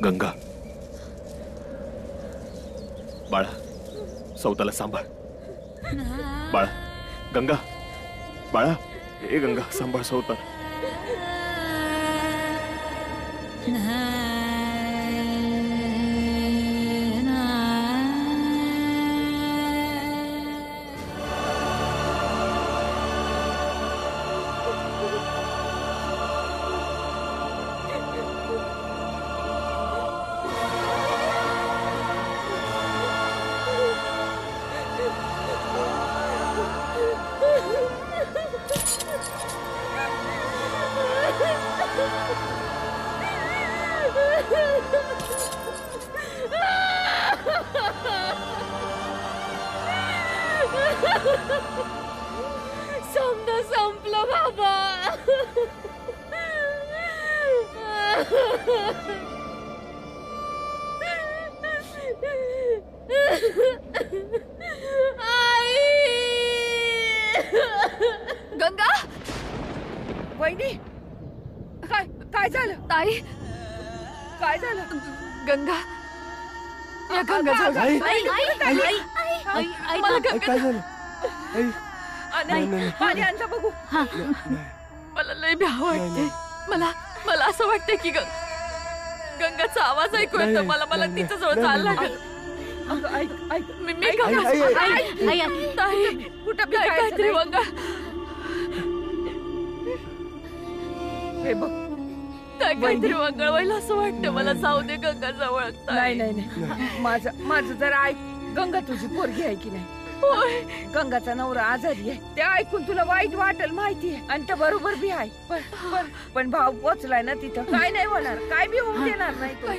गंगा, बाळा सौताला सांभाळ. बाळा, गंगा, बाळा, ए गंगा सांभाळ सौताला. समजा संपलं बाबा. गंगा, वहिनी, काय काय झालं? ताई, काय झालं? गंगा, या गंगा जाऊ. मला गंगा पाणी आणलं बघू. मला लय भ्याव वाटते. मला असं वाटतंय की गंगाचा आवाज ऐकू येतो. मला तिच्या जवळ जायला लागेल. मी कुठं काहीतरी गंगा. हे बघ, काहीतरी वंगळवायला असं वाटतं मला. जाऊ दे गंगा जवळ. नाही नाही नाही, माझं जरा ऐक. गंगा तुझी पोरगी आहे की नाही? गंगाचा नवरा आजारी आहे. ते ऐकून तुला वाईट वाटेल माहिती आहे, आणि ते बरोबर बी आहे. पण भाव पोचलाय ना तिथं. काय नाही होणार, काय बी होऊन देणार नाही. काय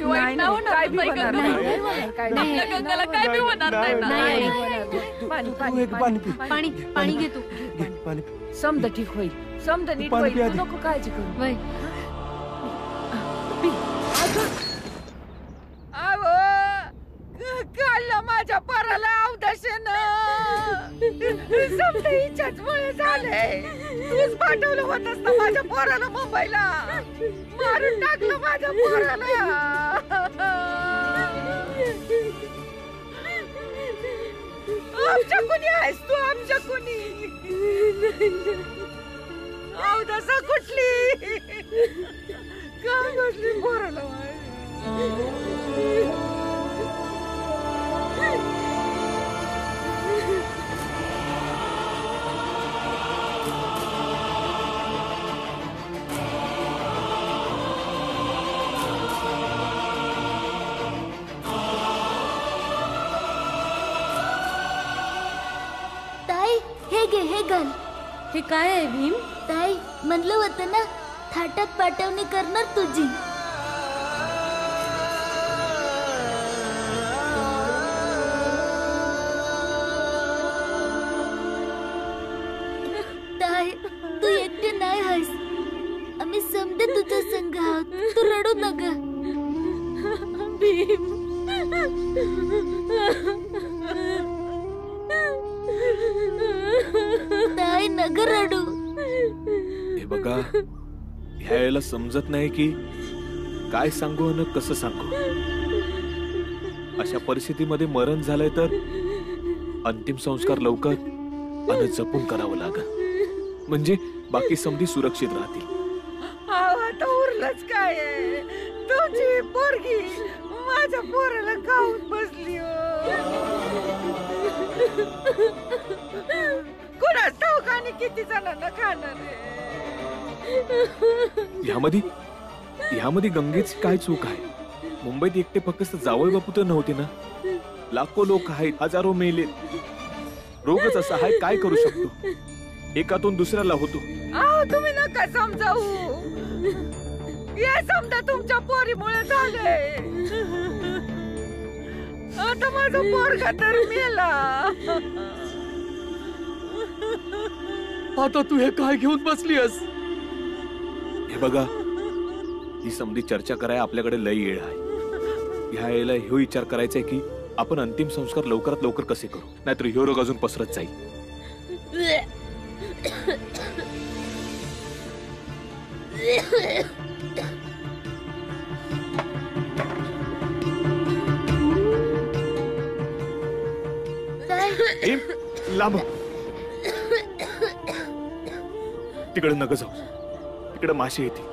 बी होणार नाही. पाणी घे तू. समजा ठीक होईल, समजा नीट होईल. तू नको काळजी करू. काढलं माझ्या पोराला अवदशन. समजा इच्छाचमुळे झालंय. तूच पाठवलं होतस ना माझ्या पोराला मुंबईला. मारून टाकलं माझ्या पोराला. आमच्या कुणी आहेस तू? आमच्या कुणी? अवदसा कुठली? का बसली पोराला? ताई, हे घे, हे घाल. हे काय आहे भीम? ताई, म्हणलं होतं ना थाटात पाठवणी करणार तुझी. ताई, तू एकटे नाही आहेस. आम्ही समजे तुझ्या संग आहोत. तू रडू नका. भीम, ताई नगर रडू. हे बघा, ह्या याला समजत नाही की काय सांगू आणि कसं सांगू. अशा परिस्थितीमध्ये मरण झालंय तर अंतिम संस्कार लवकर आणि जपून करावं लागेल, म्हणजे बाकी समधी सुरक्षित राहतील. आता उरलंच काय? तुझी पोरगी माझ्या पोराला खाऊन बसली. कुणाच ठाऊक आणि किती जणांना खाणार आहे? ह्यामध्ये गंगेची काय चूक आहे? मुंबईत एकटे फक्त जावई बापू तर नव्हते ना. लाखो लोक आहेत, हजारो मेले. रोगच असा आहे, काय करू शकतो? एकातून दुसऱ्याला होतो. तुम्ही नका समजावू. हे समजा तुमच्या पोरीमुळे झालंय. आता माझा पोरगा तर मेला. आता तू हे काय घेऊन बसलीस? हे बघा, ही समधी चर्चा कराय आपल्याकडे लई येळ आहे. ह्या याला ह्यो विचार करायचा आहे की आपण अंतिम संस्कार लवकरात लवकर कसे करू, नाहीतर ह्यो रोग अजून पसरत जाईल. भीम, लांब हो. तिकडे नका जाऊ. तिकडे माशी येते.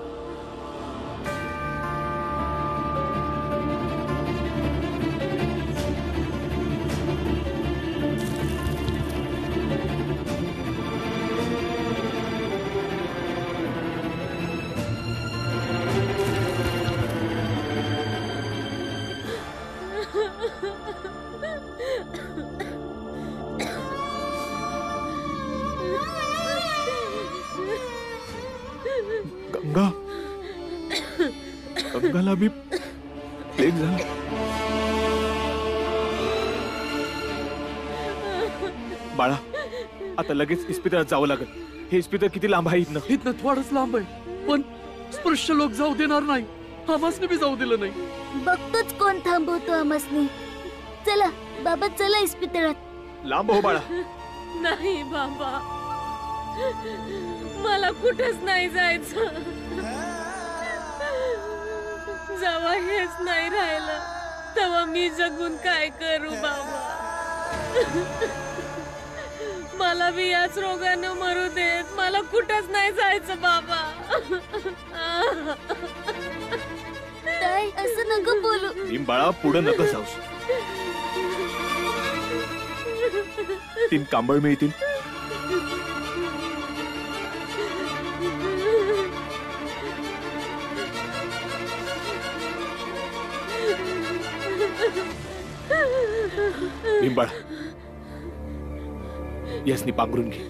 गंगा, गंगाला बी प्लेग झाला. बाळा, आता लगेच इस्पितळात जावं लागेल. हे इस्पितळ किती लांब आहे इथनं? इथनं थोडंच लांब आहे, पण स्पर्श लोक जाऊ देणार नाही. आमासने बी जाऊ दिलं नाही. बघतोच कोण थांबवतो आमसनी. चला बाबा, चला इस्पितळात. लांब हो बाळा. नाही बाबा, मला कुठंच नाही जायचं. जेव्हा हेच नाही राहिलं तेव्हा मी जगून काय करू बाबा. मला बी याच रोगानं मरू देत. मला कुठंच नाही जायचं बाबा. ताई, असं नको बोलू. भीम बाळा, पुढे नका जाऊस. 3 कांबळ मिळतील. भीम बाळा, यासनी पांघरून घे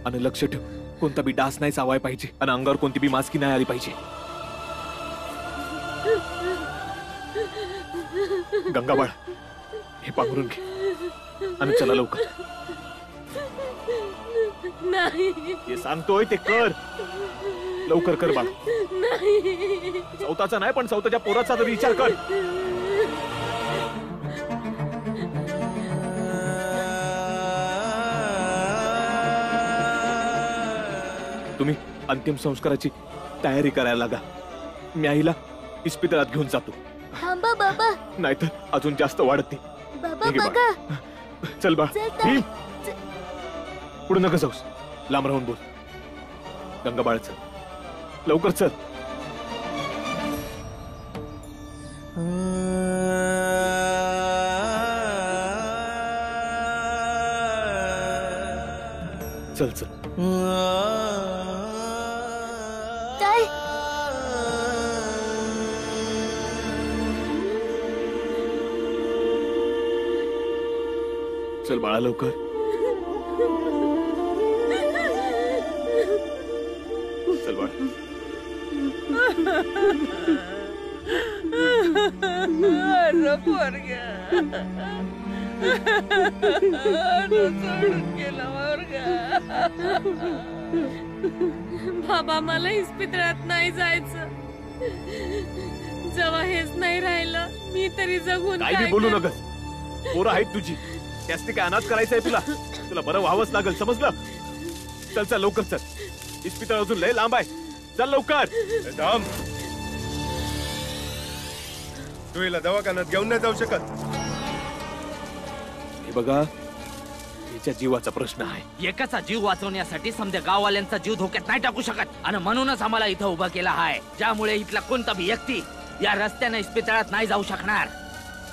आणि लक्ष ठेव, कोणता बी डास नाही चावाय पाहिजे आणि अंगावर कोणती बी मास्की नाही आली पाहिजे. गंगा बाळा, हे पांघरून घे आणि चला लवकर. नाही, हे सांगतोय ते कर. लवकर कर बाळा. नाही, चौथाचा नाही, पण चौथाच्या पोराचा तरी विचार कर. तुम्ही अंतिम संस्काराची तयारी करायला लागा. मी आईला इस्पितळात घेऊन जातो. थांबा बाबा. नाहीतर अजून जास्त वाढते. बाबा ठीक आहे बघा. बाळा. चल बाळ. चल ताई. पुढे नका जाऊस. लांब राहून बोल. गंगा बाळ, चल लवकर चल. चल चल. ताई, चल बाळा, लवकर. चल बाळा. अरे पोरग्या, अरे सोडून गेला पोरगा. बाबा, मला इस्पितळात नाही जायचं. जेव्हा हेच नाही राहिलं मी तरी जगून काय काय बी बोलू करू? नकस. पोरं आहेत तुझी, त्यासनी काय अनाथ करायचंय तुला. तुला बरं व्हावंच लागल, समजलं. चल चल लवकर चल. इस्पितळ अजून लय लांब आहे. चल लवकर. थांब. तू हिला दवाखान्यात घेऊन नाही जाऊ शकत. हे बघा, हिच्या जीवाचा प्रश्न आहे. एकाचा जीव वाचवण्यासाठी समजा गाववाल्यांचा जीव धोक्यात नाही टाकू शकत. आणि म्हणूनच आम्हाला इथं उभा केला आहे. ज्यामुळे इथला कोणता बी व्यक्ती या रस्त्याने इस्पितळात नाही जाऊ शकणार.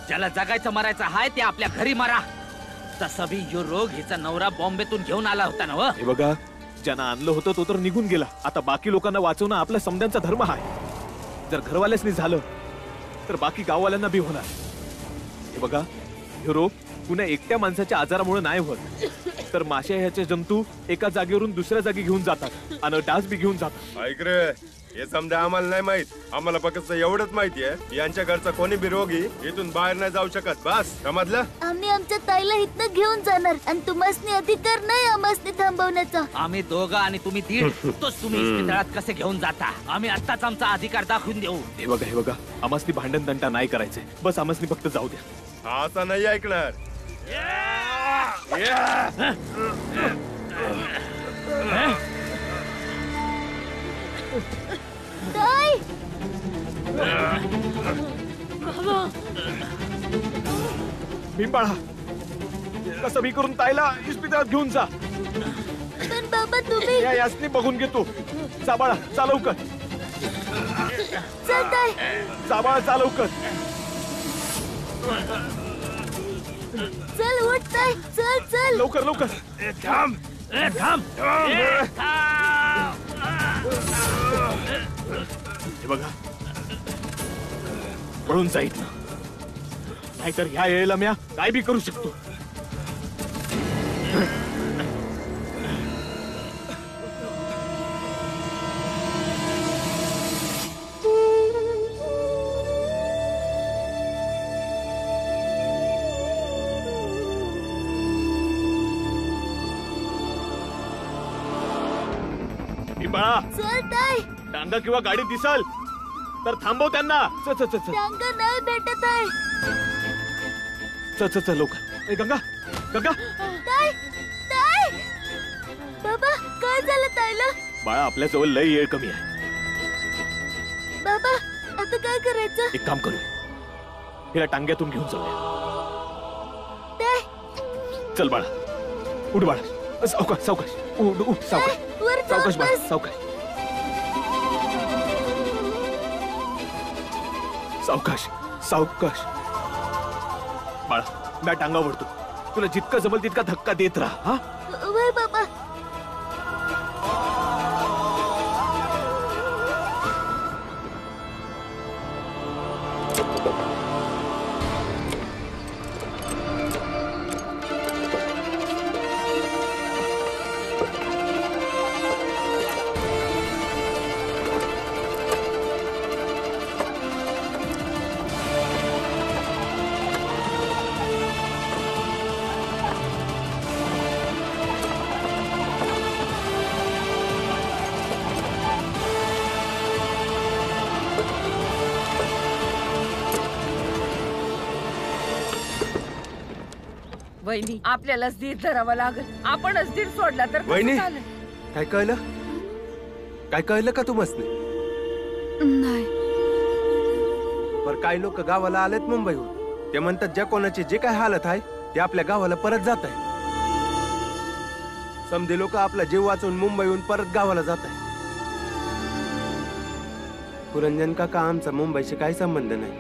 ज्याला जगायचं मरायचं हाय ते आपल्या घरी मरा. तसं बी यो रोग हिचा नवरा बॉम्बेतून घेऊन आला होता ना. हे बघा, ज्यांना आणलं होतं तो तर निघून गेला. आता बाकी लोकांना वाचवणं आपला समद्यांचा धर्म आहे. जर घरवाल्यासनी झालं तर बाकी गाववाल्यांना बी होणार. हे बघा, हे रोग कुण्या एकट्या माणसाच्या आजारामुळे नाही होत, तर माशा ह्याचे जंतू एका जागेवरून दुसऱ्या जागी घेऊन जातात आणि डास बी घेऊन जातात. ऐक रे, हे समजा आम्हाला नाही माहित. आम्हाला फक्त एवढंच माहिती आहे, यांच्या घरचा कोणी बी रोगी इथून बाहेर नाही जाऊ शकत. बस समजलं. आम्ही आमच्या ताईला इथनं घेऊन जाणार आणि तुम्हासनी अधिकार नाही आम्हासनी थांबवण्याचा. आम्ही दोघं आणि तुम्ही दीड. तोच तुम्ही इस्पितळात कसे घेऊन जाता? आम्ही आत्ताच आमचा अधिकार दाखवून देऊ. हे बघा, आम्हासनी भांडण तंटा नाही करायचंय. बस आम्हासनी फक्त जाऊ द्या. हा असं नाही ऐकणार. ताई, भीम बाळा, कसं बी करून ताईला इस्पितळात घेऊन जा. पण बाबा तुम्ही या यासनी बघून घेतो. जा बाळा, जा लवकर. चल ताई. जा बाळा, जा लवकर. चल उठ ताई. चल चल. लवकर लवकर. थांब थांब. हे बघा, पळून जाईत ना, नाहीतर ह्या वेळेला म्या काय बी करू शकतो. बाळा, चल ताई. टांगा किंवा गाडी दिसल तर थांबव त्यांना. चल चल चल चल टांगा नाही भेटत आहे. चल चल चल लवकर. ए गंगा, गंगा. ताई ताई. बाबा काय झालं ताईला? बाळा, आपल्या जवळ लय वेळ कमी आहे. बाबा आता काय करायचं? एक काम करू, हिला टांग्यातून घेऊन जाऊया. ताई चल बाळा, उठ बाळा. सावकाश सावकाश. उठ उठ. सावकाश वर सावकाश जाऊन बाळा, बस. सावकाश सावकाश सावकाश. बाळा, मी टांगा ओढतो. तुला जितका जमल तितका धक्का देत राहा. हा, वय बाबा. वहिनी, आपल्यालाच धीर धरावा लागल. आपणच धीर सोडला तर कसं वहिनी. चालेल? काय कळलं? काय कळलं का तुम्हाला? नाही. पर काही लोक गावाला आलेत मुंबईहून. ते म्हणतात ज्या कोणाची जे काय हालत आहे ते आपल्या गावाला परत जात आहे. समजे लोक आपला जीव वाचून मुंबईहून परत गावाला जात आहे. पुरंजन काका, आमचा मुंबईशी काही संबंध नाही.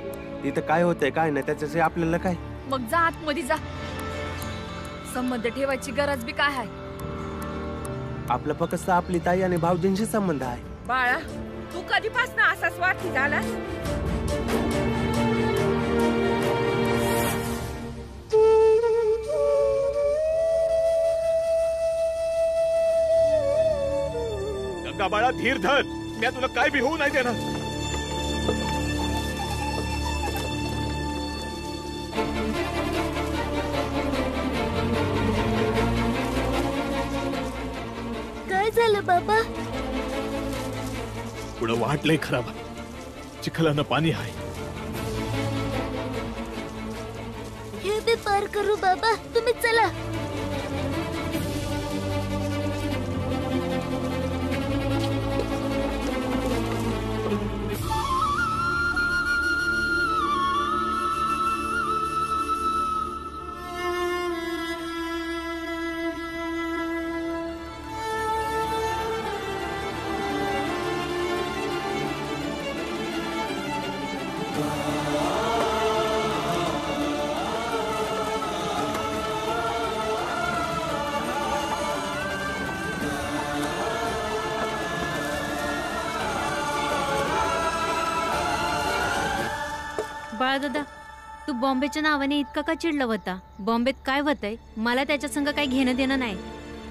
तिथं काय होतंय काय नाही त्याच्याशी आपल्याला काय. मग जा आतमध्ये जा. संबंध ठेवायची गरज बी काय आहे? आपला फक्त आपली ताई आणि भाऊजींशी संबंध आहे. बाळा, तू कधीपासून असा स्वार्थी झाला? गंगा बाळा, धीर धर. मी तुला काय बी होऊ नाही देणार. काय झालं बाबा? पुढं वाट लय खराब आहे. चिखलानं पाणी आहे. हे बी पार करू बाबा. तुम्ही चला. बाळदादा, तू बॉम्बेच्या नावाने इतका का चिडला होता? बॉम्बेत काय होतंय मला त्याच्या संग काही घेणं देणं नाही.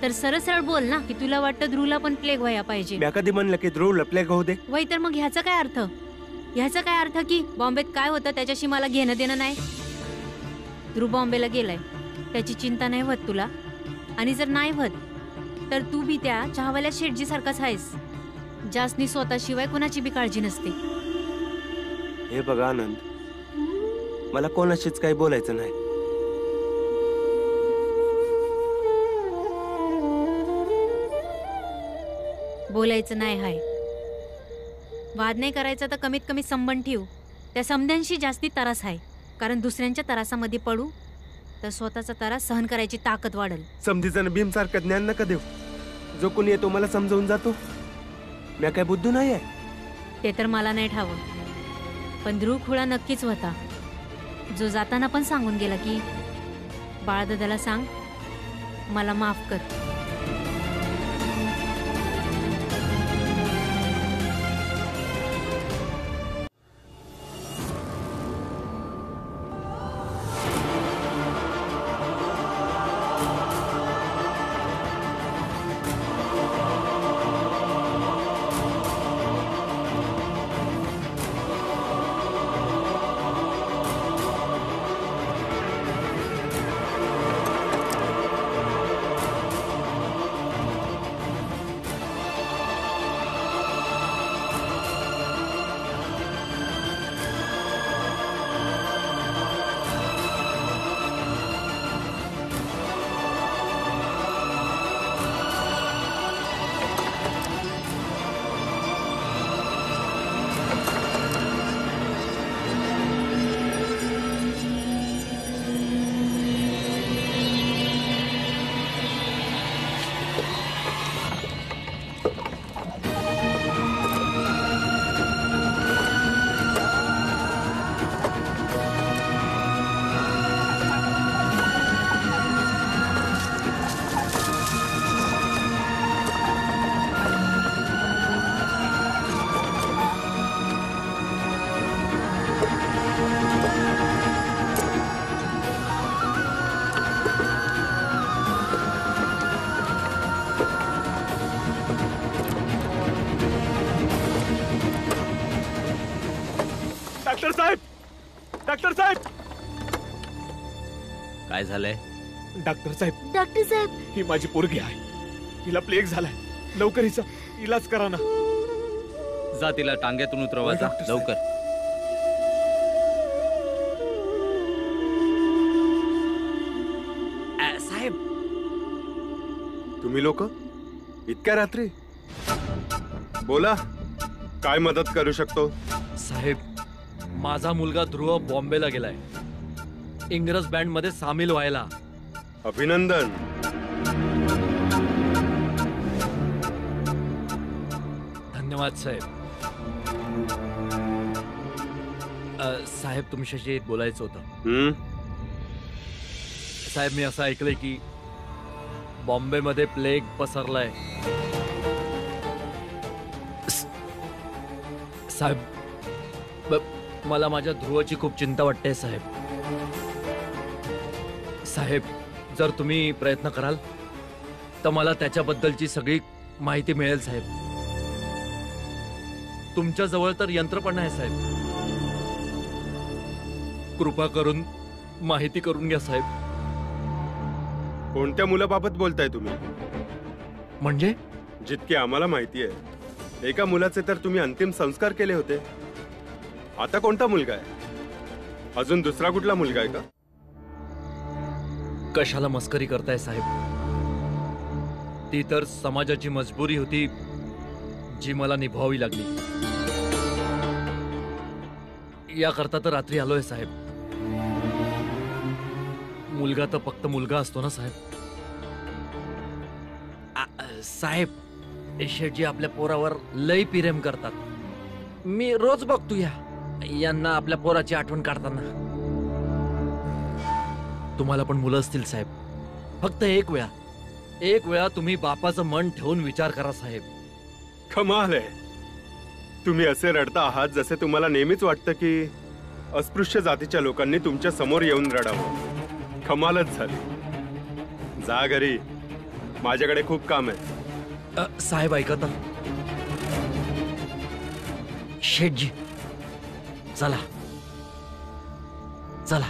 तर सरळ सरळ बोल ना की तुला वाटतं ध्रुवला पण प्लेग व्हायला पाहिजे. मी कधी म्हणलं की ध्रुवला प्लेग होऊ दे? वय तर मग ह्याचा काय अर्थ? ह्याचा काय अर्थ की बॉम्बेत काय होतं त्याच्याशी मला घेणं देणं नाही? ध्रुव बॉम्बेला गेलाय, त्याची चिंता नाही होत तुला? आणि जर नाही होत तर तू बी त्या चहावाल्या शेटजी सारखाच आहेस, ज्यासनी स्वतःशिवाय कोणाची बी काळजी नसते. हे बघा आनंद, मला कोणाशीच काही बोलायचं नाही. बोलायचं नाही हाय, वाद नाही करायचा तर कमीत कमी संबंध ठेवू. त्या समध्यांशी जास्ती तरास आहे, कारण दुसऱ्यांच्या तरासामध्ये पडू तर स्वतःचा त्रास सहन करायची ताकद वाढेल. समधीचं भीम सारखं ज्ञान नका देऊ. जो कोणी येतो मला समजावून जातो. मी काय बुद्धू नाही आहे. ते तर मला नाही ठावं, पण ध्रुव खुळा नक्कीच होता, जो जाताना पण सांगून गेला की बाळदादाला सांग मला माफ कर. डॉक्टर साहेब, डॉक्टर साहेब, काय झालंय? डॉक्टर साहेब, डॉक्टर साहेब, ही माझी पोरगी आहे. हिला प्लेग झालाय. लवकर हिचा इलाज करा ना. जा तिला टांग्यातून उतरवा. जा डॉक्टर साहेब. लवकर. साहेब, तुम्ही लोक इतक्या रात्री? बोला, काय मदत करू शकतो? साहेब, माझा मुलगा ध्रुव बॉम्बेला गेलाय इंग्रज बँड मध्ये सामील व्हायला. अभिनंदन. धन्यवाद साहेब. साहेब, तुमच्याशी बोलायचं होतं. साहेब, मी असं ऐकलंय की बॉम्बे मध्ये प्लेग पसरलाय. साहेब, मला माझ्या ध्रुवाची खूप चिंता वाटते साहेब. साहेब, जर तुम्ही प्रयत्न कराल तर मला त्याच्याबद्दलची सगळी माहिती मिळेल साहेब. तुमच्या जवळ तर यंत्र पण आहे साहेब. कृपा करून माहिती करून घ्या साहेब. कोणत्या मुलाबाबत बोलताय तुम्ही? म्हणजे? जितकी आम्हाला माहिती आहे, एका मुलाचे तर तुम्ही अंतिम संस्कार केले होते. आता कोणता मुलगा आहे? अजून दुसरा कुठला मुलगा आहे का? कशाला मस्करी करताय साहेब? ती तर समाजाची मजबुरी होती जी मला निभावावी लागली. याकरता तर रात्री आलोय साहेब. मुलगा तर फक्त मुलगा असतो ना साहेब. साहेब, शेठजी आपल्या पोरावर लई प्रेम करतात. मी रोज बघतो यांना आपल्या पोराची आठवण काढताना. तुम्हाला पण मुलं असतील साहेब. फक्त एक वेळा तुम्ही बापाचं मन ठेवून विचार करा साहेब. कमाल आहे. तुम्ही असे रडता आहात जसे तुम्हाला नेहमीच वाटतं की अस्पृश्य जातीच्या लोकांनी तुमच्या समोर येऊन रडावं. कमालच झाली. जा घरी, माझ्याकडे खूप काम आहे. साहेब, ऐकता? शेठजी, चला चला.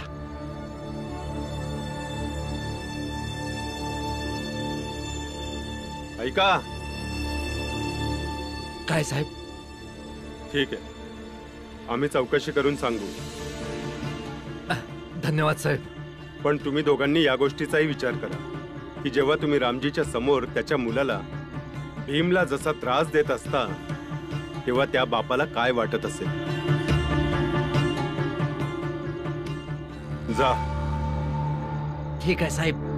ऐका. काय साहेब? ठीक आहे, आम्ही चौकशी करून सांगू. धन्यवाद साहेब. पण तुम्ही दोघांनी या गोष्टीचाही विचार करा की जेव्हा तुम्ही रामजीच्या समोर त्याच्या मुलाला भीमला जसा त्रास देत असता तेव्हा त्या बापाला काय वाटत असेल. जा. ठीक आहे साहेब.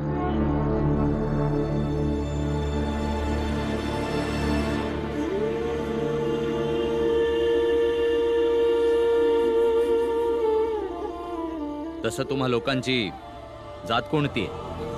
तसं तुम्हा लोकांची जात कोणती आहे?